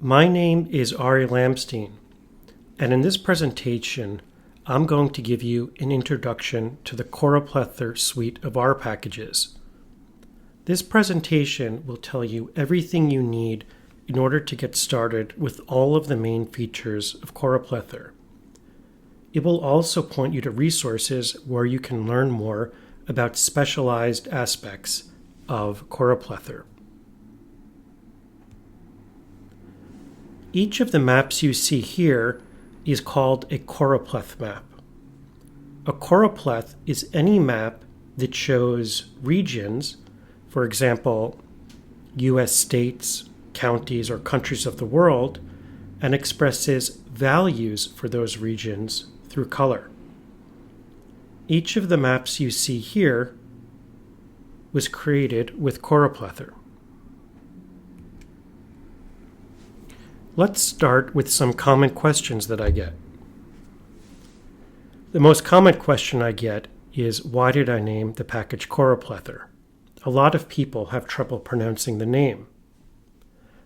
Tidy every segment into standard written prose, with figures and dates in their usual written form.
My name is Ari Lamstein, and in this presentation, I'm going to give you an introduction to the Choroplethr suite of R packages. This presentation will tell you everything you need in order to get started with all of the main features of Choroplethr. It will also point you to resources where you can learn more about specialized aspects of Choroplethr. Each of the maps you see here is called a choropleth map. A choropleth is any map that shows regions, for example, U.S. states, counties, or countries of the world, and expresses values for those regions through color. Each of the maps you see here was created with Choroplethr. Let's start with some common questions that I get. The most common question I get is, why did I name the package Choroplethr? A lot of people have trouble pronouncing the name.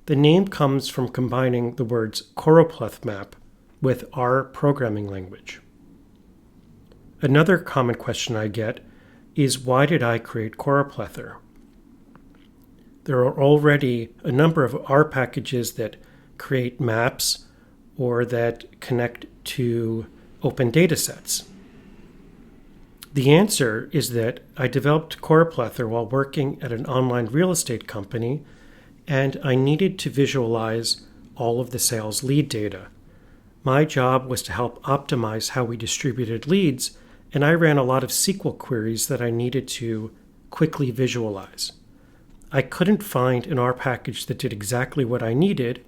The name comes from combining the words choropleth map with R programming language. Another common question I get is, why did I create Choroplethr? There are already a number of R packages that create maps or that connect to open data sets. The answer is that I developed Choroplethr while working at an online real estate company, and I needed to visualize all of the sales lead data. My job was to help optimize how we distributed leads, and I ran a lot of SQL queries that I needed to quickly visualize. I couldn't find an R package that did exactly what I needed,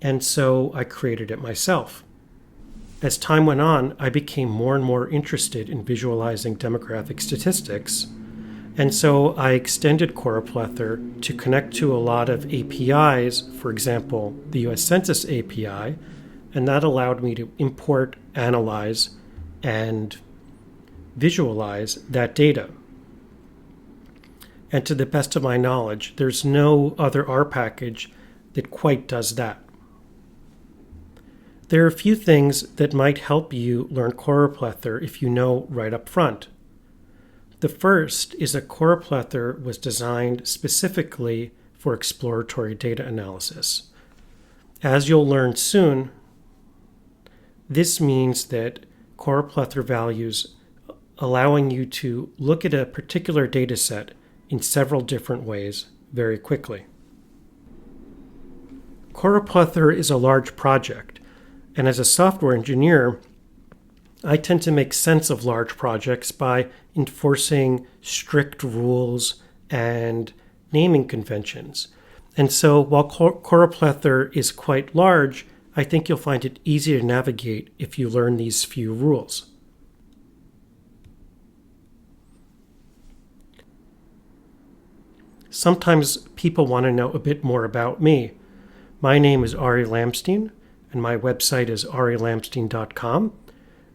and so I created it myself. As time went on, I became more and more interested in visualizing demographic statistics, and so I extended Choroplethr to connect to a lot of APIs, for example, the US Census API, and that allowed me to import, analyze, and visualize that data. And to the best of my knowledge, there's no other R package that quite does that. There are a few things that might help you learn Choroplethr if you know right up front. The first is that Choroplethr was designed specifically for exploratory data analysis. As you'll learn soon, this means that Choroplethr values allowing you to look at a particular data set in several different ways very quickly. Choroplethr is a large project, and as a software engineer, I tend to make sense of large projects by enforcing strict rules and naming conventions. And so while Choroplethr is quite large, I think you'll find it easy to navigate if you learn these few rules. Sometimes people want to know a bit more about me. My name is Ari Lamstein, and my website is arilamstein.com.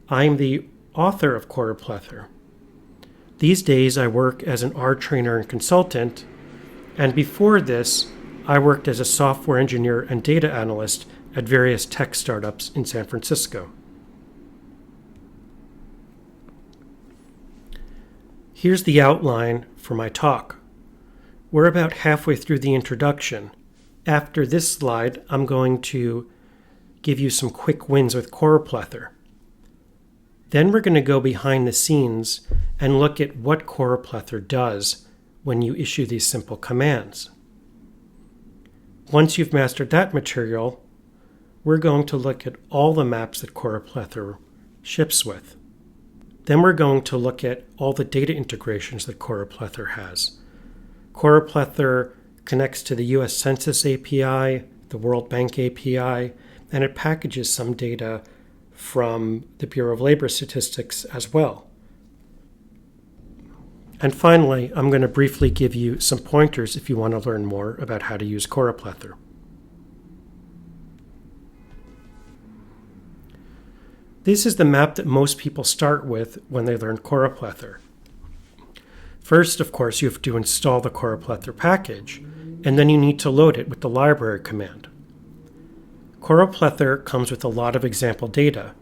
I'm the author of Choroplethr. These days I work as an R trainer and consultant, and before this, I worked as a software engineer and data analyst at various tech startups in San Francisco. Here's the outline for my talk. We're about halfway through the introduction. After this slide, I'm going to give you some quick wins with Choroplethr. Then we're going to go behind the scenes and look at what Choroplethr does when you issue these simple commands. Once you've mastered that material, we're going to look at all the maps that Choroplethr ships with. Then we're going to look at all the data integrations that Choroplethr has. Choroplethr connects to the US Census API, the World Bank API, and it packages some data from the Bureau of Labor Statistics as well. And finally, I'm going to briefly give you some pointers if you want to learn more about how to use Choroplethr. This is the map that most people start with when they learn Choroplethr. First, of course, you have to install the Choroplethr package, and then you need to load it with the library command. Choroplethr comes with a lot of example data.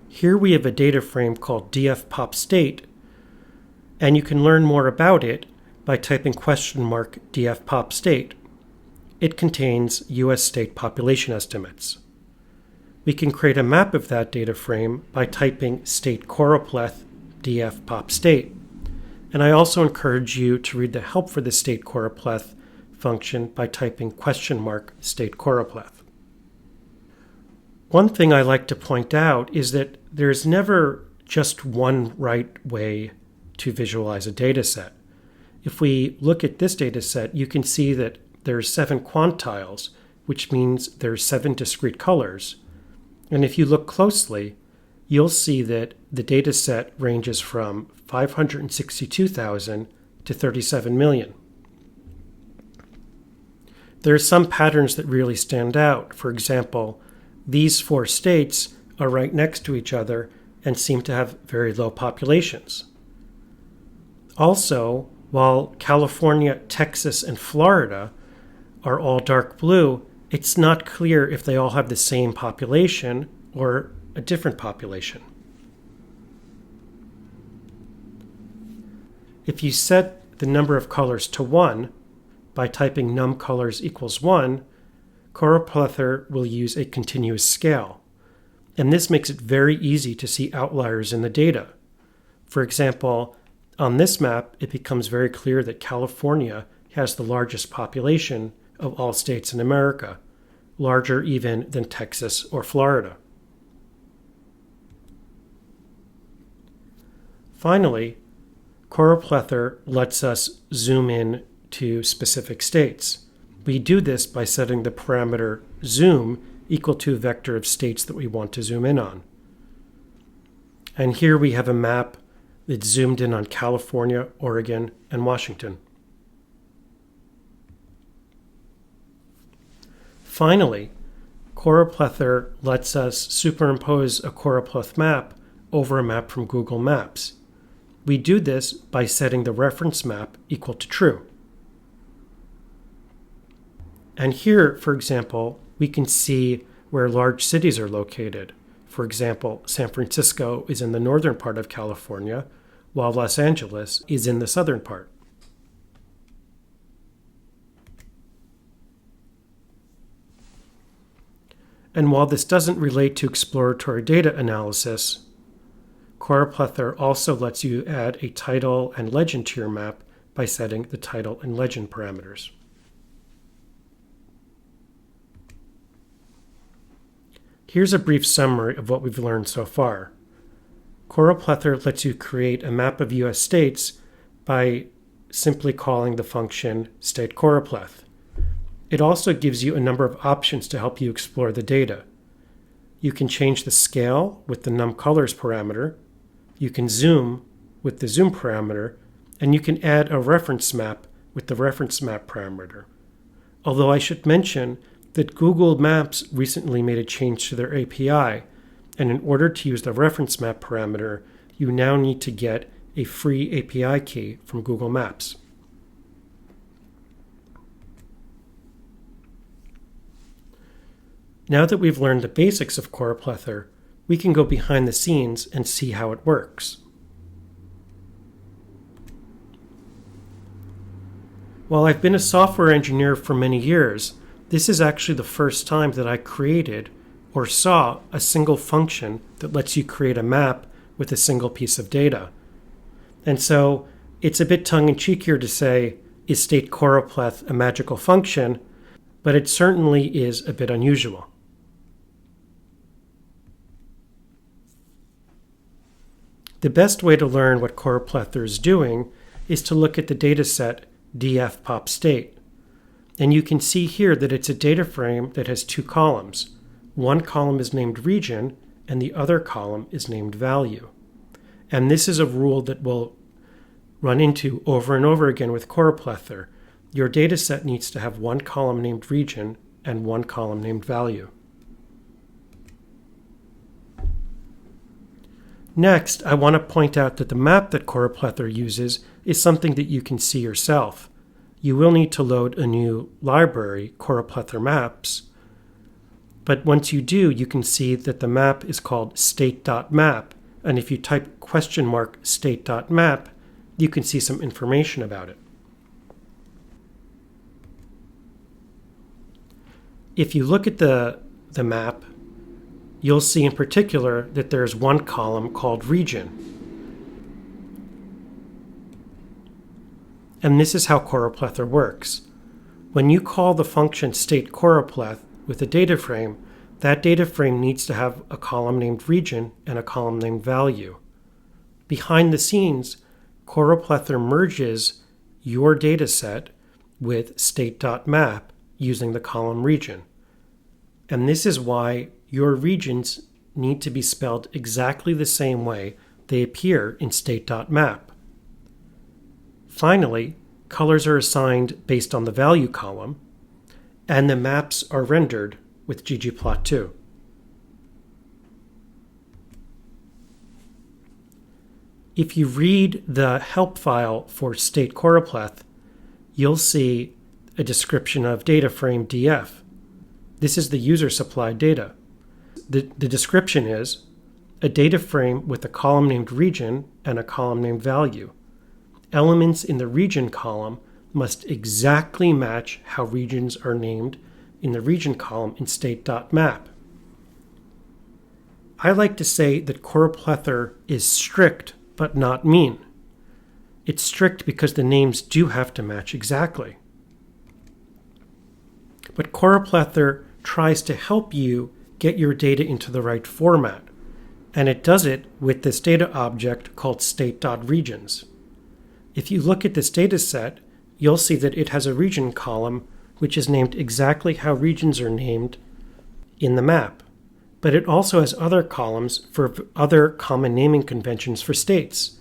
Here we have a data frame called dfpopstate, and you can learn more about it by typing $dfpopstate. It contains US state population estimates. We can create a map of that data frame by typing state choropleth dfpopstate. And I also encourage you to read the help for the state choropleth function by typing $state choropleth. One thing I like to point out is that there's never just one right way to visualize a data set. If we look at this data set, you can see that there's 7 quantiles, which means there's 7 discrete colors. And if you look closely, you'll see that the data set ranges from 562,000 to 37 million. There are some patterns that really stand out. For example, these 4 states are right next to each other and seem to have very low populations. Also, while California, Texas, and Florida are all dark blue, it's not clear if they all have the same population or a different population. If you set the number of colors to 1 by typing numColors equals 1, Choroplethr will use a continuous scale, and this makes it very easy to see outliers in the data. For example, on this map, it becomes very clear that California has the largest population of all states in America, larger even than Texas or Florida. Finally, Choroplethr lets us zoom in to specific states. We do this by setting the parameter zoom equal to a vector of states that we want to zoom in on. And here we have a map that's zoomed in on California, Oregon, and Washington. Finally, Choroplethr lets us superimpose a choropleth map over a map from Google Maps. We do this by setting the reference map equal to true. And here, for example, we can see where large cities are located. For example, San Francisco is in the northern part of California, while Los Angeles is in the southern part. And while this doesn't relate to exploratory data analysis, Choroplethr also lets you add a title and legend to your map by setting the title and legend parameters. Here's a brief summary of what we've learned so far. Choroplethr lets you create a map of US states by simply calling the function state choropleth. It also gives you a number of options to help you explore the data. You can change the scale with the numColors parameter, you can zoom with the zoom parameter, and you can add a reference map with the reference map parameter. Although I should mention that Google Maps recently made a change to their API, and in order to use the reference map parameter, you now need to get a free API key from Google Maps. Now that we've learned the basics of Choroplethr, we can go behind the scenes and see how it works. While I've been a software engineer for many years, this is actually the first time that I created or saw a single function that lets you create a map with a single piece of data. And so it's a bit tongue-in-cheek here to say, is state choropleth a magical function? But it certainly is a bit unusual. The best way to learn what Choroplethr is doing is to look at the dataset dfpopstate. And you can see here that it's a data frame that has 2 columns. One column is named region, and the other column is named value. And this is a rule that we'll run into over and over again with Choroplethr. Your dataset needs to have one column named region and one column named value. Next, I want to point out that the map that Choroplethr uses is something that you can see yourself. You will need to load a new library, Choroplethr Maps, But once you do, you can see that the map is called state.map. And if you type $state.map, you can see some information about it. If you look at the map, you'll see in particular that there's one column called region. And this is how Choroplethr works. When you call the function state choropleth with a data frame, that data frame needs to have a column named region and a column named value. Behind the scenes, Choroplethr merges your data set with state.map using the column region. And this is why your regions need to be spelled exactly the same way they appear in state.map. Finally, colors are assigned based on the value column, and the maps are rendered with ggplot2. If you read the help file for state choropleth, you'll see a description of data frame df. This is the user-supplied data. The description is a data frame with a column named region and a column named value. Elements in the region column must exactly match how regions are named in the region column in state.map. I like to say that Choroplethr is strict but not mean. It's strict because the names do have to match exactly. But Choroplethr tries to help you get your data into the right format, and it does it with this data object called state.regions. If you look at this data set, you'll see that it has a region column which is named exactly how regions are named in the map. But it also has other columns for other common naming conventions for states.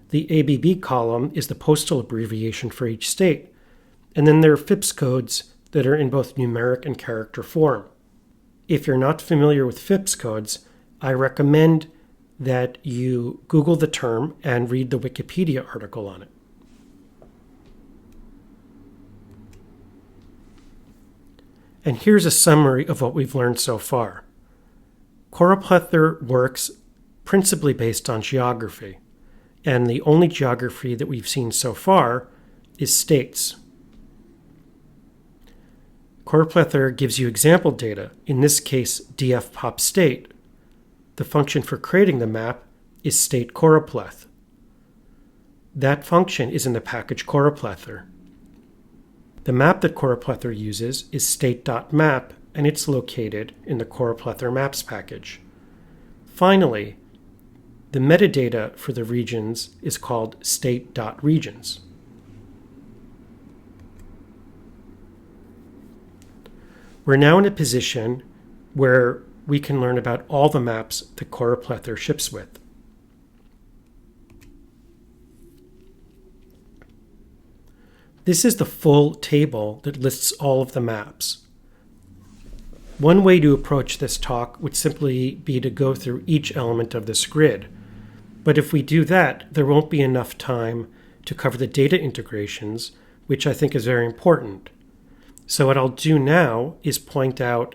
The ABB column is the postal abbreviation for each state. And then there are FIPS codes that are in both numeric and character form. If you're not familiar with FIPS codes, I recommend that you Google the term and read the Wikipedia article on it. And here's a summary of what we've learned so far. Choroplethr works principally based on geography, and the only geography that we've seen so far is states. Choroplethr gives you example data, in this case df_pop_state. The function for creating the map is state choropleth. That function is in the package Choroplethr. The map that Choroplethr uses is state.map, and it's located in the Choroplethr maps package. Finally, the metadata for the regions is called state.regions. We're now in a position where we can learn about all the maps that Choroplethr ships with. This is the full table that lists all of the maps. One way to approach this talk would simply be to go through each element of this grid. But if we do that, there won't be enough time to cover the data integrations, which I think is very important. So what I'll do now is point out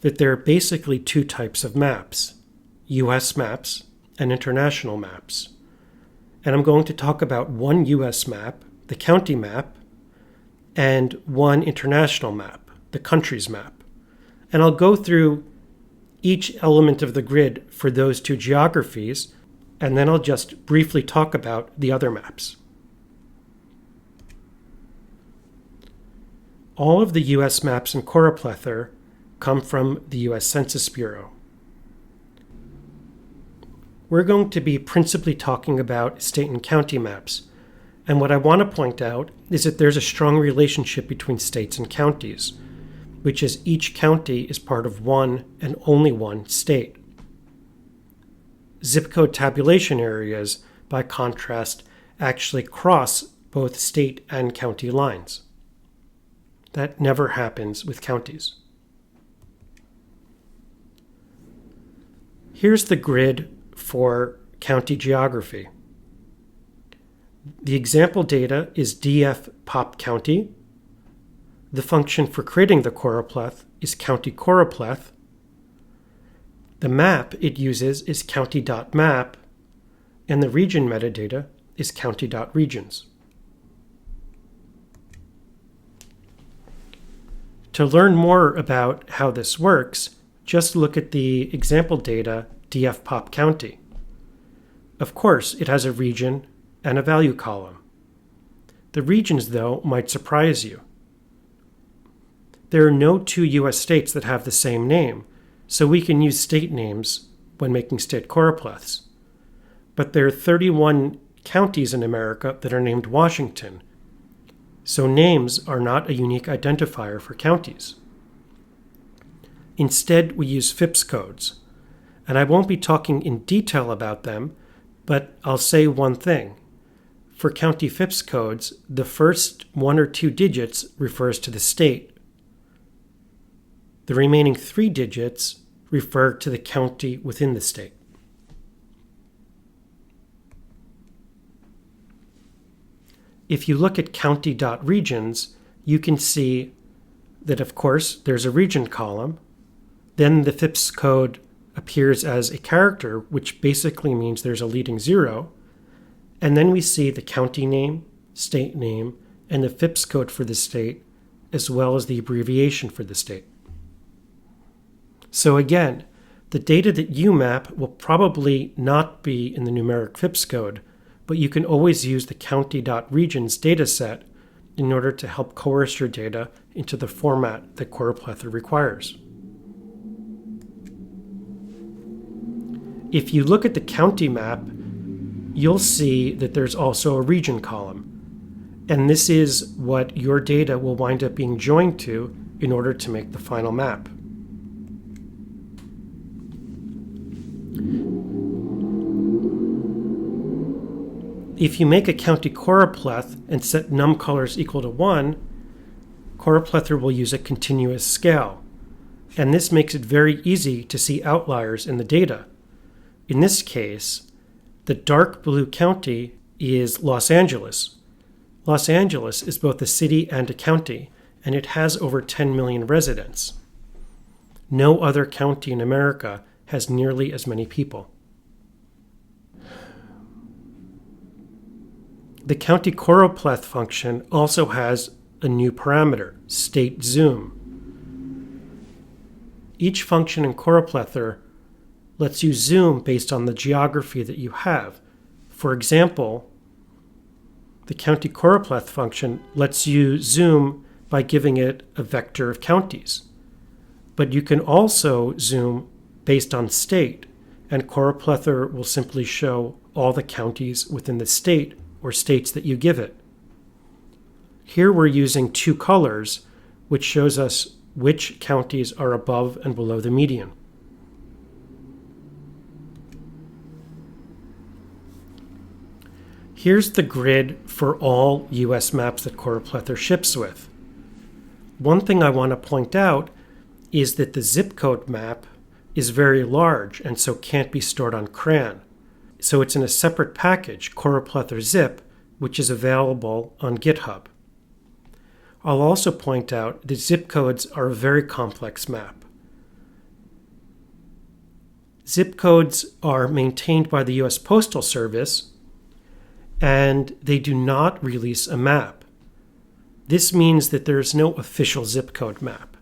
that there are basically two types of maps, US maps and international maps. And I'm going to talk about one US map, the county map, and one international map, the country's map. And I'll go through each element of the grid for those two geographies, and then I'll just briefly talk about the other maps. All of the US maps in Choroplethr come from the US Census Bureau. We're going to be principally talking about state and county maps. And what I want to point out is that there's a strong relationship between states and counties, which is each county is part of one and only one state. Zip code tabulation areas, by contrast, actually cross both state and county lines. That never happens with counties. Here's the grid for county geography. The example data is df_pop_county. The function for creating the choropleth is county choropleth, The map it uses is county.map, and the region metadata is county.regions. To learn more about how this works, just look at the example data dfpop county. Of course, it has a region and a value column. The regions, though, might surprise you. There are no two U.S. states that have the same name, so we can use state names when making state choropleths. But there are 31 counties in America that are named Washington, so names are not a unique identifier for counties. Instead, we use FIPS codes, and I won't be talking in detail about them, but I'll say one thing. For county FIPS codes, the first 1 or 2 digits refers to the state. The remaining 3 digits refer to the county within the state. If you look at county.regions, you can see that, of course, there's a region column. Then the FIPS code appears as a character, which basically means there's a leading 0. And then we see the county name, state name, and the FIPS code for the state, as well as the abbreviation for the state. So again, the data that you map will probably not be in the numeric FIPS code, but you can always use the county.regions dataset in order to help coerce your data into the format that Choroplethr requires. If you look at the county map, you'll see that there's also a region column, and this is what your data will wind up being joined to in order to make the final map. If you make a county choropleth and set num colors equal to 1, Choroplethr will use a continuous scale, and this makes it very easy to see outliers in the data. In this case, the dark blue county is Los Angeles. Los Angeles is both a city and a county, and it has over 10 million residents. No other county in America has nearly as many people. The county choropleth function also has a new parameter, state zoom. Each function in Choroplethr lets you zoom based on the geography that you have. For example, the county choropleth function lets you zoom by giving it a vector of counties. But you can also zoom based on state, and Choroplethr will simply show all the counties within the state or states that you give it. Here we're using 2 colors, which shows us which counties are above and below the median. Here's the grid for all US maps that Choroplethr ships with. One thing I want to point out is that the zip code map is very large and so can't be stored on CRAN. So it's in a separate package, Choroplethr zip, which is available on GitHub. I'll also point out that zip codes are a very complex map. Zip codes are maintained by the US Postal Service, and they do not release a map. This means that there is no official zip code map.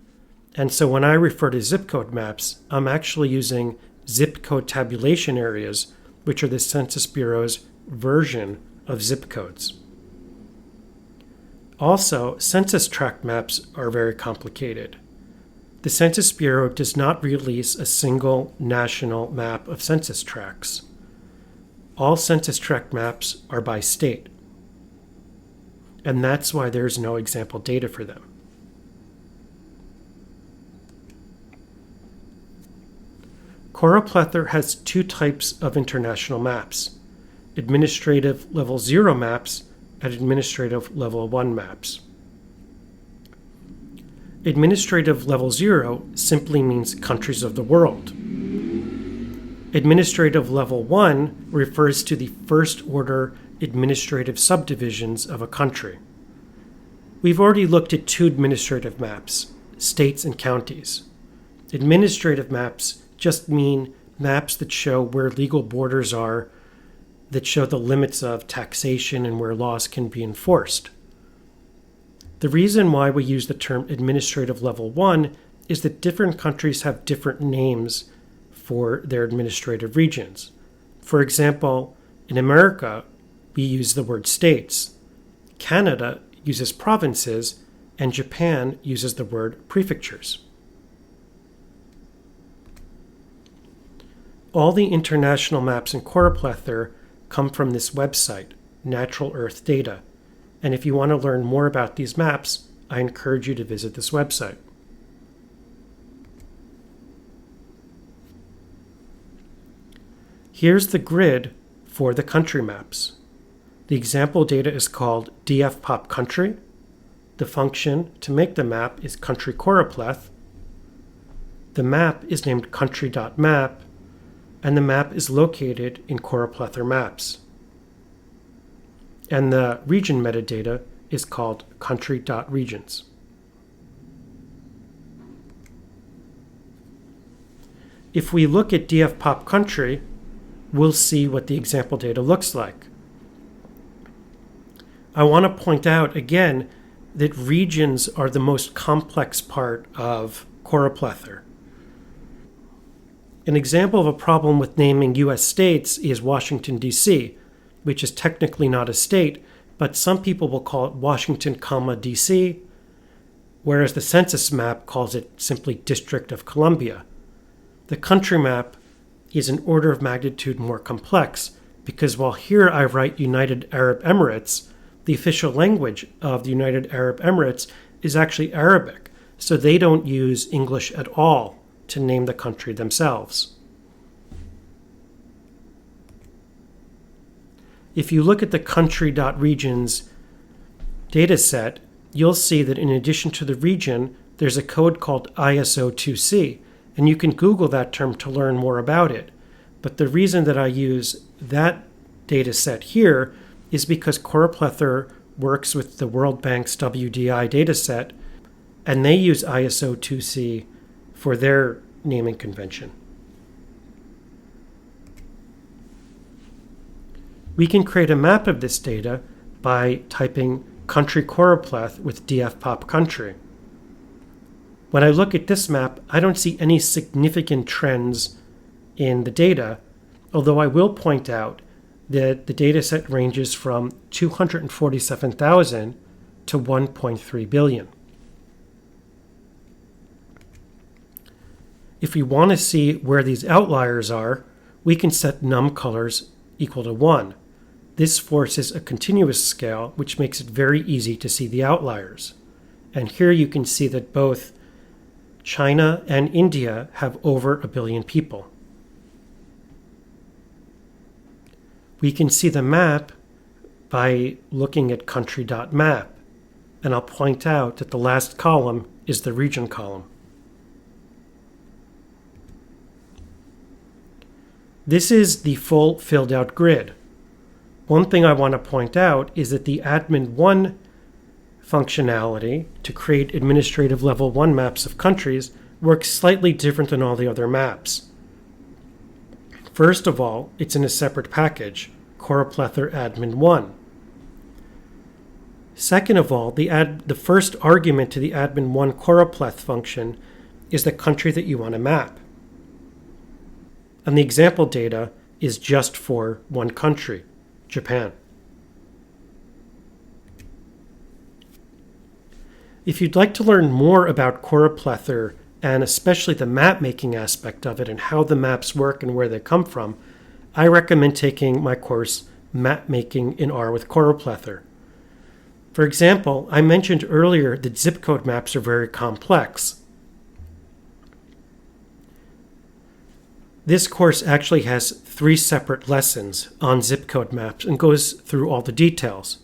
And so when I refer to zip code maps, I'm actually using zip code tabulation areas, which are the Census Bureau's version of zip codes. Also, census tract maps are very complicated. The Census Bureau does not release a single national map of census tracts. All census tract maps are by state, and that's why there's no example data for them. Choroplethr has 2 types of international maps: administrative level 0 maps and administrative level 1 maps. Administrative level 0 simply means countries of the world. Administrative level 1 refers to the first order administrative subdivisions of a country. We've already looked at 2 administrative maps, states and counties. Administrative maps just mean maps that show where legal borders are, that show the limits of taxation and where laws can be enforced. The reason why we use the term administrative level 1 is that different countries have different names for their administrative regions. For example, in America, we use the word states. Canada uses provinces, and Japan uses the word prefectures. All the international maps in Choroplethr come from this website, Natural Earth Data. And if you want to learn more about these maps, I encourage you to visit this website. Here's the grid for the country maps. The example data is called dfpop country. The function to make the map is country choropleth. The map is named country.map, and the map is located in Choroplethr maps. And the region metadata is called country.regions. If we look at dfpop country, we'll see what the example data looks like. I want to point out again that regions are the most complex part of Choroplethr. An example of a problem with naming U.S. states is Washington, D.C., which is technically not a state, but some people will call it Washington, D.C., whereas the census map calls it simply District of Columbia. The country map is an order of magnitude more complex, because while here I write United Arab Emirates, the official language of the United Arab Emirates is actually Arabic, so they don't use English at all to name the country themselves. If you look at the country.regions dataset, you'll see that in addition to the region, there's a code called ISO2C, and you can Google that term to learn more about it. But the reason that I use that dataset here is because Choroplethr works with the World Bank's WDI dataset, and they use ISO2C for their naming convention. We can create a map of this data by typing country choropleth with dfpop country. When I look at this map, I don't see any significant trends in the data, although I will point out that the dataset ranges from 247,000 to 1.3 billion. If we want to see where these outliers are, we can set num colors equal to 1. This forces a continuous scale, which makes it very easy to see the outliers. And here you can see that both China and India have over 1 billion people. We can see the map by looking at country.map, and I'll point out that the last column is the region column. This is the full filled out grid. One thing I want to point out is that the admin 1 functionality to create administrative level 1 maps of countries works slightly different than all the other maps. First of all, it's in a separate package, Choroplethr admin 1. Second of all, the first argument to the admin 1 choropleth function is the country that you want to map. And the example data is just for one country, Japan. If you'd like to learn more about Choroplethr and especially the map making aspect of it and how the maps work and where they come from, I recommend taking my course, Map Making in R with Choroplethr. For example, I mentioned earlier that zip code maps are very complex. This course actually has 3 separate lessons on zip code maps and goes through all the details.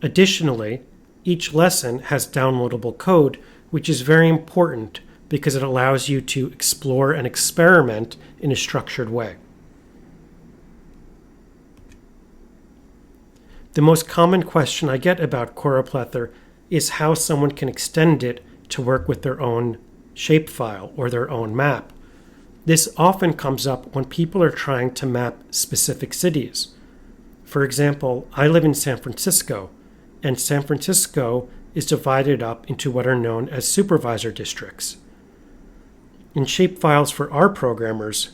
Additionally, each lesson has downloadable code, which is very important because it allows you to explore and experiment in a structured way. The most common question I get about Choroplethr is how someone can extend it to work with their own shapefile or their own map. This often comes up when people are trying to map specific cities. For example, I live in San Francisco, and San Francisco is divided up into what are known as supervisor districts. In shapefiles for R programmers,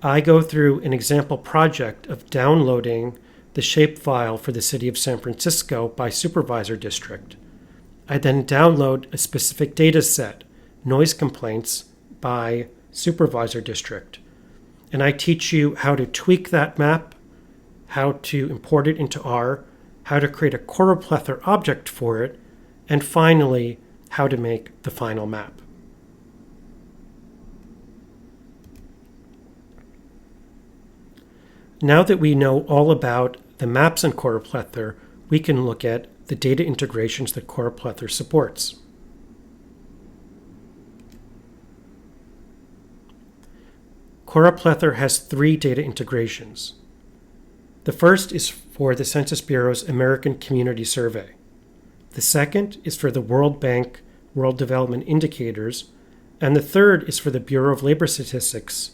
I go through an example project of downloading the shapefile for the city of San Francisco by supervisor district. I then download a specific data set, noise complaints, by supervisor district. And I teach you how to tweak that map, how to import it into R, how to create a choroplethr object for it, and finally, how to make the final map. Now that we know all about the maps in Choroplethr, we can look at the data integrations that Choroplethr supports. Choroplethr has 3 data integrations. The first is for the Census Bureau's American Community Survey. The second is for the World Bank World Development Indicators, and the third is for the Bureau of Labor Statistics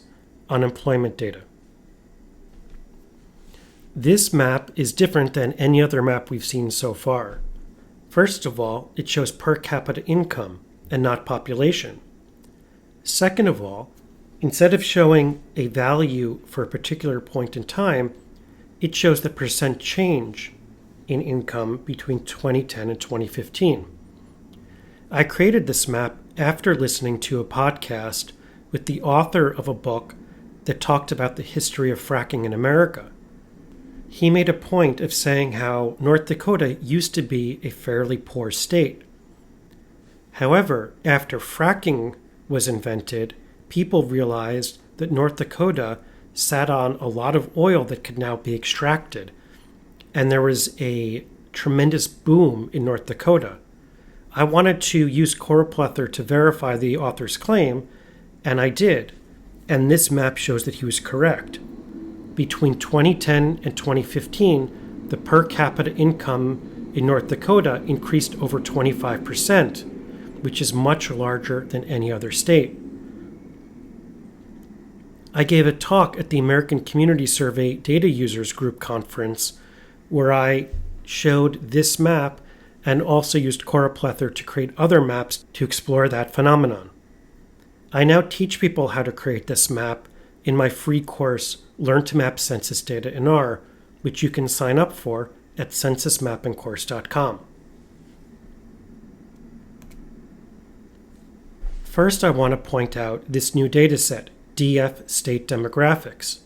unemployment data. This map is different than any other map we've seen so far. First of all, it shows per capita income and not population. Second of all, instead of showing a value for a particular point in time, it shows the percent change in income between 2010 and 2015. I created this map after listening to a podcast with the author of a book that talked about the history of fracking in America. He made a point of saying how North Dakota used to be a fairly poor state. However, after fracking was invented, people realized that North Dakota sat on a lot of oil that could now be extracted. And there was a tremendous boom in North Dakota. I wanted to use Choroplethr to verify the author's claim, and I did. And this map shows that he was correct. Between 2010 and 2015, the per capita income in North Dakota increased over 25%, which is much larger than any other state. I gave a talk at the American Community Survey Data Users Group Conference where I showed this map and also used Choroplethr to create other maps to explore that phenomenon. I now teach people how to create this map in my free course, Learn to Map Census Data in R, which you can sign up for at censusmappingcourse.com. First, I want to point out this new dataset, DF State Demographics.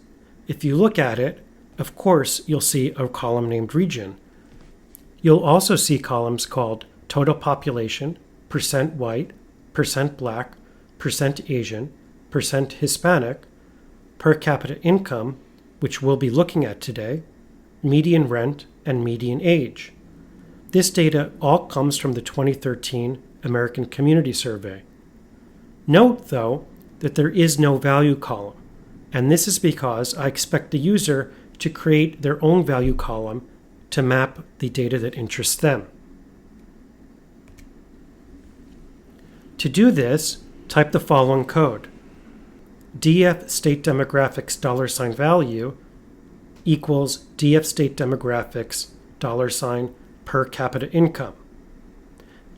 If you look at it, of course, you'll see a column named region. You'll also see columns called total population, percent white, percent black, percent Asian, percent Hispanic, per capita income, which we'll be looking at today, median rent, and median age. This data all comes from the 2013 American Community Survey. Note, though, that there is no value column, and this is because I expect the user to create their own value column to map the data that interests them. To do this, type the following code: DF State Demographics $value equals DF State Demographics $per capita income.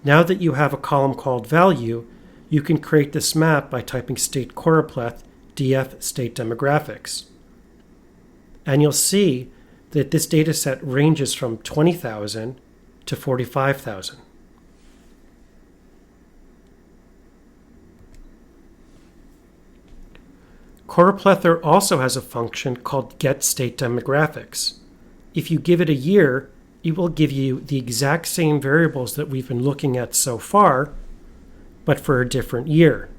Now that you have a column called value, you can create this map by typing state choropleth DF State Demographics. And you'll see that this data set ranges from 20,000 to 45,000. Choroplethr also has a function called getStateDemographics. If you give it a year, it will give you the exact same variables that we've been looking at so far, but for a different year.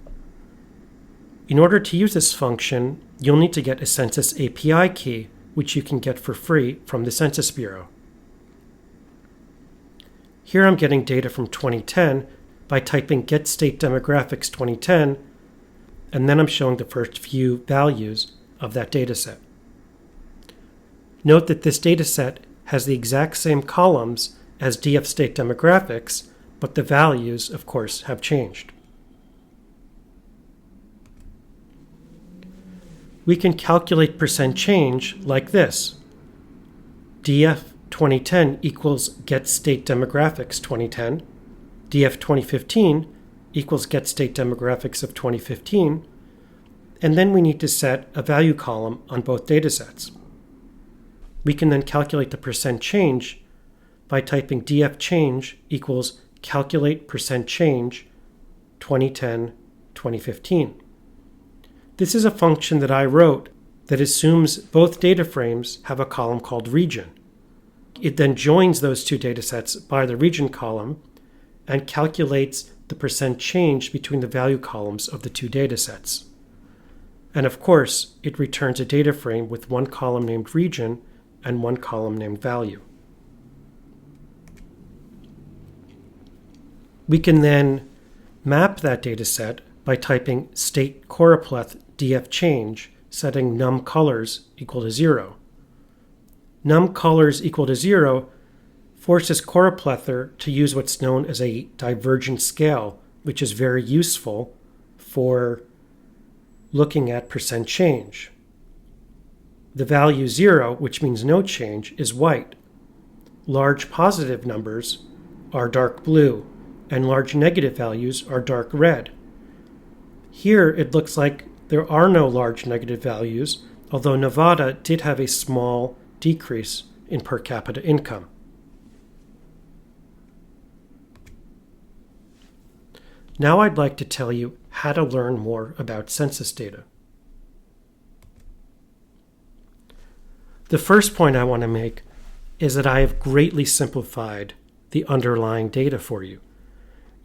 In order to use this function, you'll need to get a Census API key, which you can get for free from the Census Bureau. Here I'm getting data from 2010 by typing getStateDemographics 2010, and then I'm showing the first few values of that dataset. Note that this dataset has the exact same columns as DF State Demographics, but the values, of course, have changed. we can calculate percent change like this. DF 2010 equals get state demographics 2010. DF 2015 equals get state demographics of 2015. And then we need to set a value column on both datasets. We can then calculate the percent change by typing df change equals calculate percent change 2010-2015. This is a function that I wrote that assumes both data frames have a column called region. It then joins those two datasets by the region column and calculates the percent change between the value columns of the two datasets. And of course, it returns a data frame with one column named region and one column named value. We can then map that dataset by typing state choropleth df change, setting num colors equal to 0. Num colors equal to 0 forces Choroplethr to use what's known as a divergent scale, which is very useful for looking at percent change. The value 0, which means no change, is white. Large positive numbers are dark blue, and large negative values are dark red. Here it looks like there are no large negative values, although Nevada did have a small decrease in per capita income. Now I'd like to tell you how to learn more about census data. The first point I want to make is that I have greatly simplified the underlying data for you.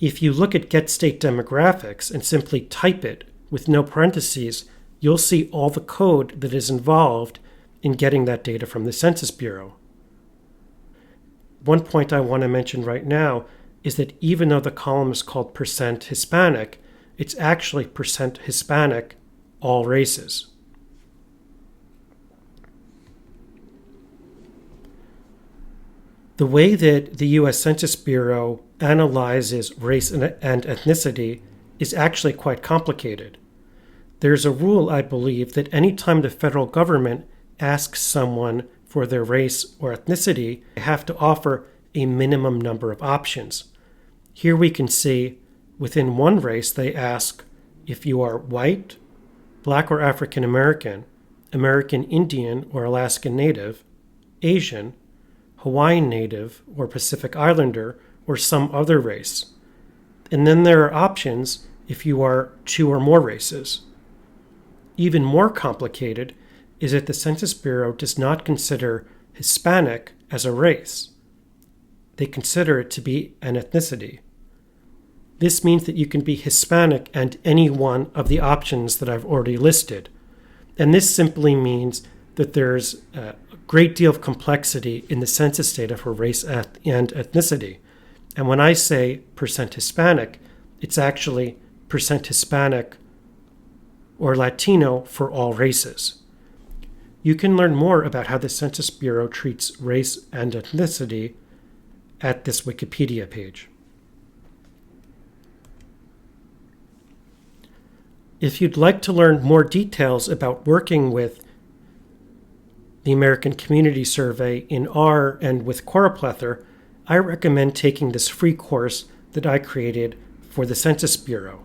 If you look at get state demographics and simply type it with no parentheses, you'll see all the code that is involved in getting that data from the Census Bureau. One point I want to mention right now is that even though the column is called percent Hispanic, it's actually percent Hispanic, all races. The way that the U.S. Census Bureau analyzes race and ethnicity is actually quite complicated. There's a rule, I believe, that any time the federal government asks someone for their race or ethnicity, they have to offer a minimum number of options. Here we can see within one race they ask if you are white, black or African American, American Indian or Alaskan Native, Asian, Hawaiian Native or Pacific Islander, or some other race. And then there are options if you are two or more races. Even more complicated is that the Census Bureau does not consider Hispanic as a race. They consider it to be an ethnicity. This means that you can be Hispanic and any one of the options that I've already listed. And this simply means that there's a great deal of complexity in the census data for race and ethnicity. And when I say percent Hispanic, it's actually percent Hispanic or Latino for all races. You can learn more about how the Census Bureau treats race and ethnicity at this Wikipedia page. If you'd like to learn more details about working with the American Community Survey in R and with Choroplethr, I recommend taking this free course that I created for the Census Bureau.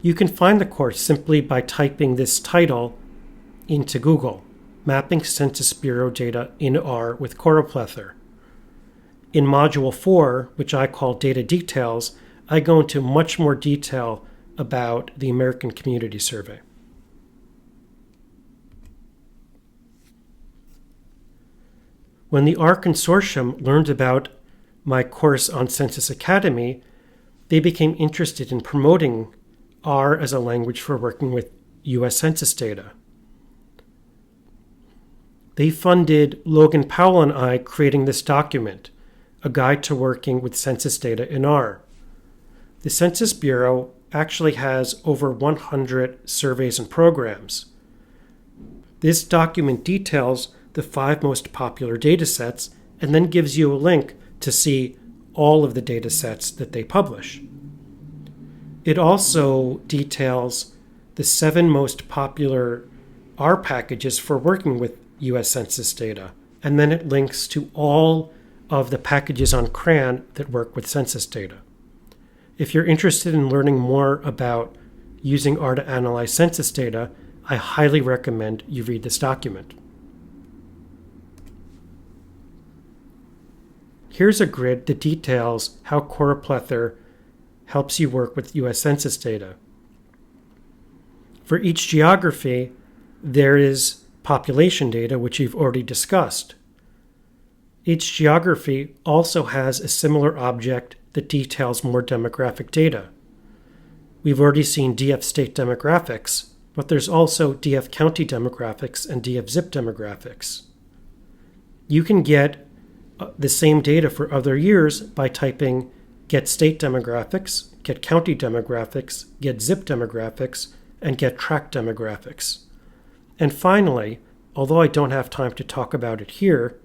You can find the course simply by typing this title into Google, Mapping Census Bureau Data in R with Choroplethr. In Module 4, which I call Data Details, I go into much more detail about the American Community Survey. When the R Consortium learned about my course on Census Academy, they became interested in promoting R as a language for working with U.S. Census data. They funded Logan Powell and I creating this document, a guide to working with census data in R. The Census Bureau actually has over 100 surveys and programs. This document details the 5 most popular data sets and then gives you a link to see all of the data sets that they publish. It also details the 7 most popular R packages for working with US Census data, and then it links to all of the packages on CRAN that work with census data. If you're interested in learning more about using R to analyze census data, I highly recommend you read this document. Here's a grid that details how Choroplethr helps you work with US Census data. For each geography, there is population data, which you've already discussed. Each geography also has a similar object that details more demographic data. We've already seen DF state demographics, but there's also DF county demographics and DF zip demographics. You can get the same data for other years by typing get state demographics, get county demographics, get zip demographics, and get tract demographics. And finally, although I don't have time to talk about it here,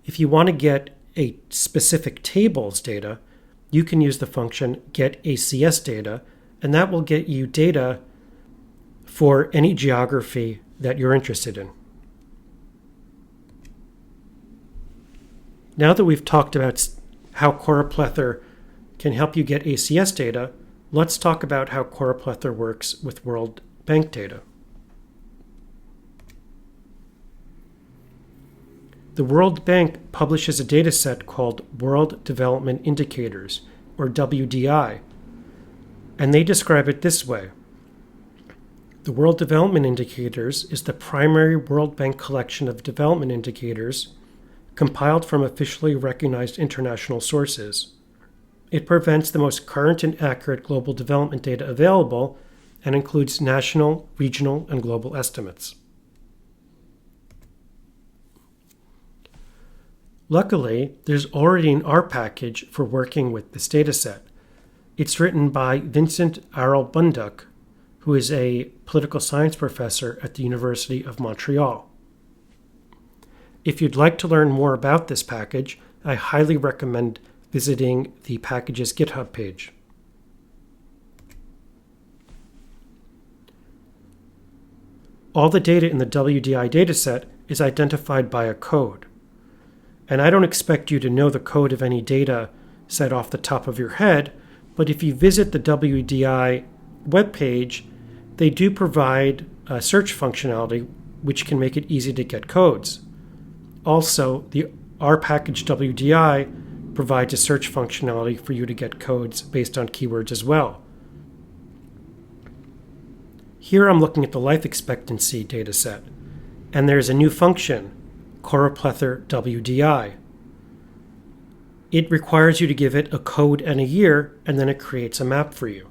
if you want to get a specific table's data, you can use the function getACSData, and that will get you data for any geography that you're interested in. Now that we've talked about how Choroplethr can help you get ACS data, let's talk about how Choroplethr works with World Bank data. The World Bank publishes a data set called World Development Indicators, or WDI, and they describe it this way. The World Development Indicators is the primary World Bank collection of development indicators compiled from officially recognized international sources. It presents the most current and accurate global development data available and includes national, regional, and global estimates. Luckily, there's already an R package for working with this dataset. It's written by Vincent Arel-Bunduk, who is a political science professor at the University of Montreal. If you'd like to learn more about this package, I highly recommend visiting the package's GitHub page. All the data in the WDI dataset is identified by a code. And I don't expect you to know the code of any data set off the top of your head, but if you visit the WDI webpage, they do provide a search functionality which can make it easy to get codes. Also, the R package WDI provides a search functionality for you to get codes based on keywords as well. Here I'm looking at the life expectancy dataset, and there's a new function, Choroplethr WDI. It requires you to give it a code and a year, and then it creates a map for you.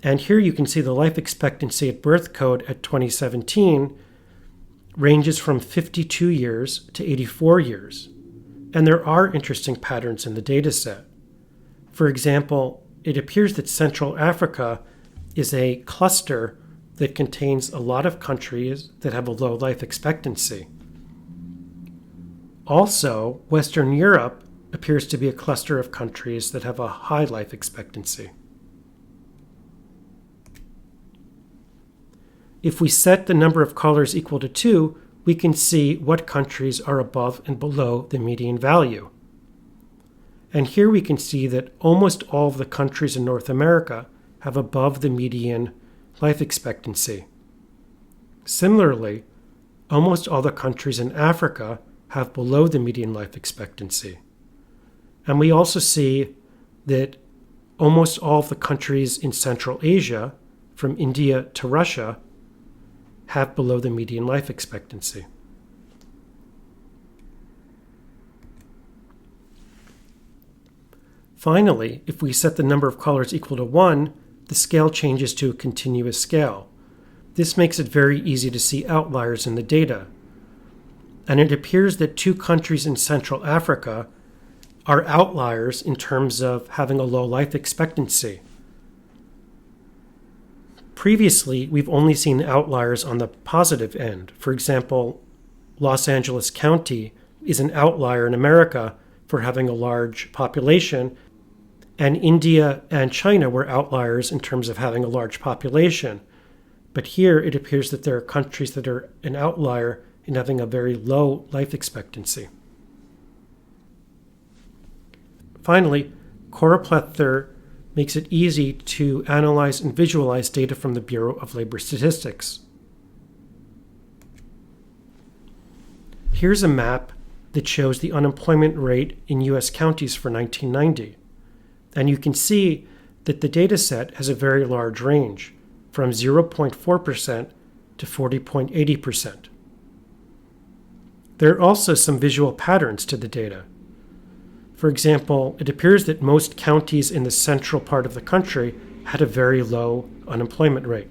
And here you can see the life expectancy at birth code at 2017 ranges from 52 years to 84 years. And there are interesting patterns in the dataset. For example, it appears that Central Africa is a cluster that contains a lot of countries that have a low life expectancy. Also, Western Europe appears to be a cluster of countries that have a high life expectancy. If we set the number of colors equal to 2, we can see what countries are above and below the median value. And here we can see that almost all of the countries in North America have above the median life expectancy. Similarly, almost all the countries in Africa have below the median life expectancy. And we also see that almost all of the countries in Central Asia, from India to Russia, have below the median life expectancy. Finally, if we set the number of colors equal to 1, the scale changes to a continuous scale. This makes it very easy to see outliers in the data. And it appears that 2 countries in Central Africa are outliers in terms of having a low life expectancy. Previously, we've only seen outliers on the positive end. For example, Los Angeles County is an outlier in America for having a large population, and India and China were outliers in terms of having a large population. but here it appears that there are countries that are an outlier in having a very low life expectancy. Finally, Choroplethr makes it easy to analyze and visualize data from the Bureau of Labor Statistics. Here's a map that shows the unemployment rate in U.S. counties for 1990. And you can see that the data set has a very large range, from 0.4% to 40.80%. There are also some visual patterns to the data. For example, it appears that most counties in the central part of the country had a very low unemployment rate.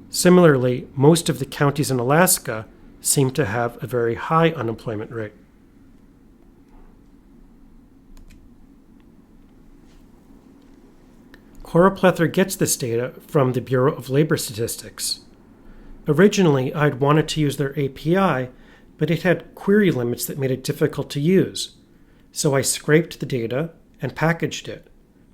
Similarly, most of the counties in Alaska seem to have a very high unemployment rate. Choroplethr gets this data from the Bureau of Labor Statistics. Originally, I'd wanted to use their API, but it had query limits that made it difficult to use. So I scraped the data and packaged it.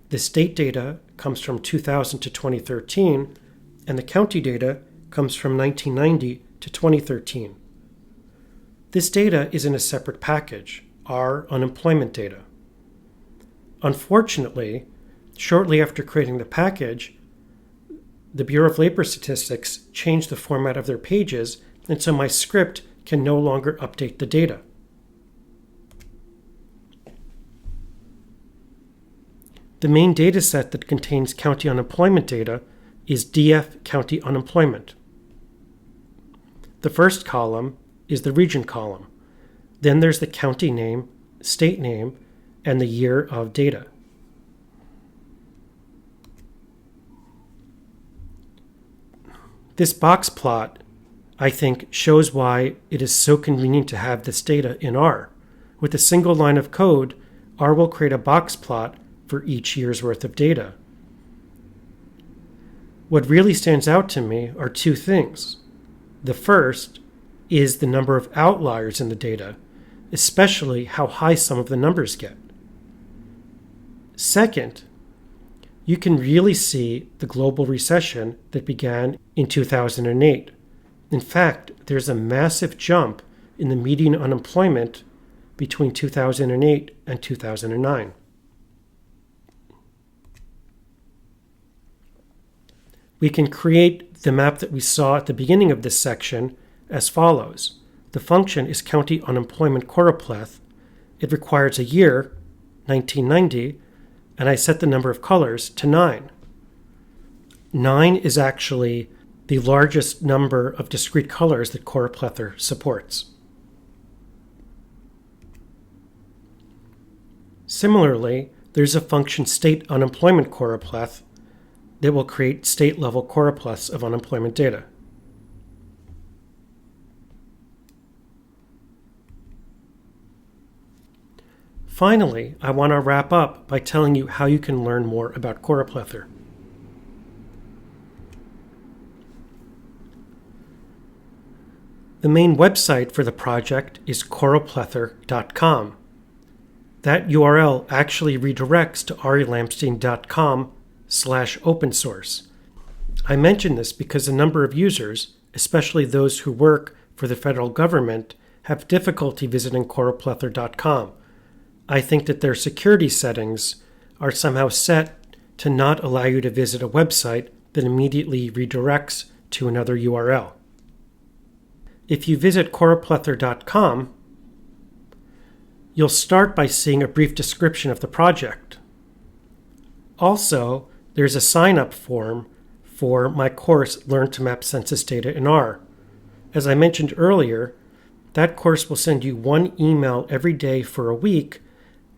The state data comes from 2000 to 2013, and the county data comes from 1990 to 2013. This data is in a separate package, our unemployment data. Unfortunately, shortly after creating the package, the Bureau of Labor Statistics changed the format of their pages, and so my script can no longer update the data. The main data set that contains county unemployment data is DF County Unemployment. The first column is the region column. Then there's the county name, state name, and the year of data. This box plot, I think, shows why it is so convenient to have this data in R. With a single line of code, R will create a box plot for each year's worth of data. What really stands out to me are two things. The first is the number of outliers in the data, especially how high some of the numbers get. Second, you can really see the global recession that began in 2008. In fact, there's a massive jump in the median unemployment between 2008 and 2009. We can create the map that we saw at the beginning of this section as follows. The function is county unemployment choropleth. It requires a year, 1990, and I set the number of colors to 9. 9 is actually the largest number of discrete colors that Choroplethr supports. Similarly, there's a function state unemployment choropleth that will create state-level choropleths of unemployment data. Finally, I want to wrap up by telling you how you can learn more about Choroplethr. The main website for the project is choropleth.com. That URL actually redirects to arilampstein.com/open source. I mention this because a number of users, especially those who work for the federal government, have difficulty visiting choropleth.com. I think that their security settings are somehow set to not allow you to visit a website that immediately redirects to another URL. If you visit choropleth.com, you'll start by seeing a brief description of the project. Also, there's a sign-up form for my course, Learn to Map Census Data in R. As I mentioned earlier, that course will send you one email every day for a week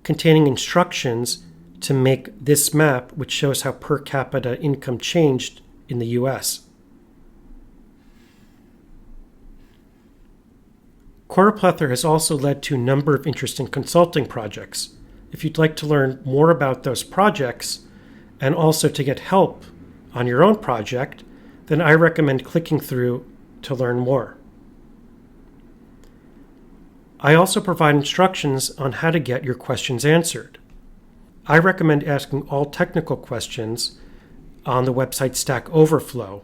containing instructions to make this map, which shows how per capita income changed in the U.S. Choroplethr has also led to a number of interesting consulting projects. If you'd like to learn more about those projects and also to get help on your own project, then I recommend clicking through to learn more. I also provide instructions on how to get your questions answered. I recommend asking all technical questions on the website Stack Overflow.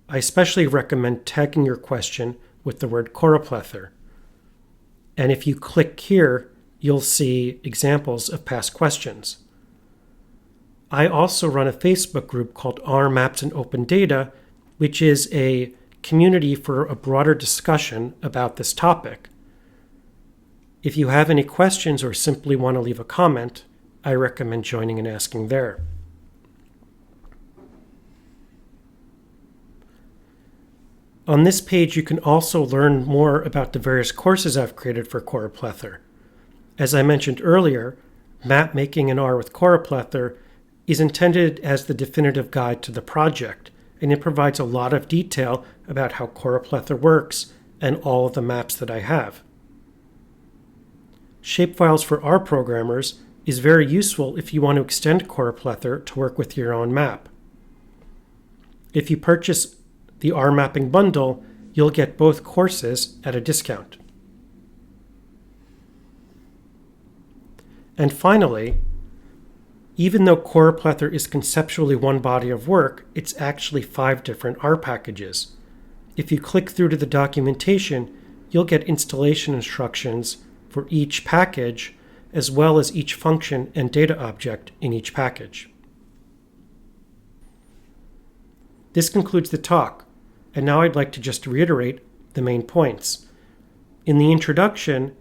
I especially recommend tagging your question with the word choroplethr. And if you click here, you'll see examples of past questions. I also run a Facebook group called R Maps and Open Data, which is a community for a broader discussion about this topic. If you have any questions or simply want to leave a comment, I recommend joining and asking there. On this page, you can also learn more about the various courses I've created for Choroplethr. As I mentioned earlier, Map Making in R with Choroplethr is intended as the definitive guide to the project, and it provides a lot of detail about how Choroplethr works and all of the maps that I have. Shapefiles for R programmers is very useful if you want to extend Choroplethr to work with your own map. If you purchase the R Mapping bundle, you'll get both courses at a discount. And finally, even though Choroplethr is conceptually one body of work, it's actually 5 different R packages. If you click through to the documentation, you'll get installation instructions for each package, as well as each function and data object in each package. This concludes the talk, and now I'd like to just reiterate the main points. In the introduction,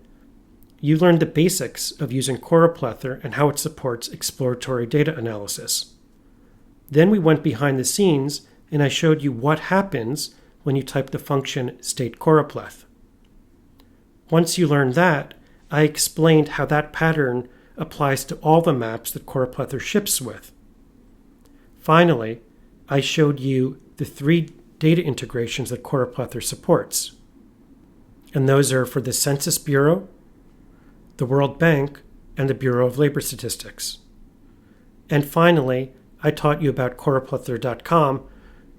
you learned the basics of using Choroplethr and how it supports exploratory data analysis. Then we went behind the scenes, and I showed you what happens when you type the function state choropleth. Once you learned that, I explained how that pattern applies to all the maps that Choroplethr ships with. Finally, I showed you the 3 data integrations that Choroplethr supports. And those are for the Census Bureau, the World Bank, and the Bureau of Labor Statistics. And finally, I taught you about choropleth.com,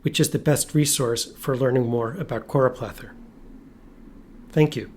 which is the best resource for learning more about Choroplethr. Thank you.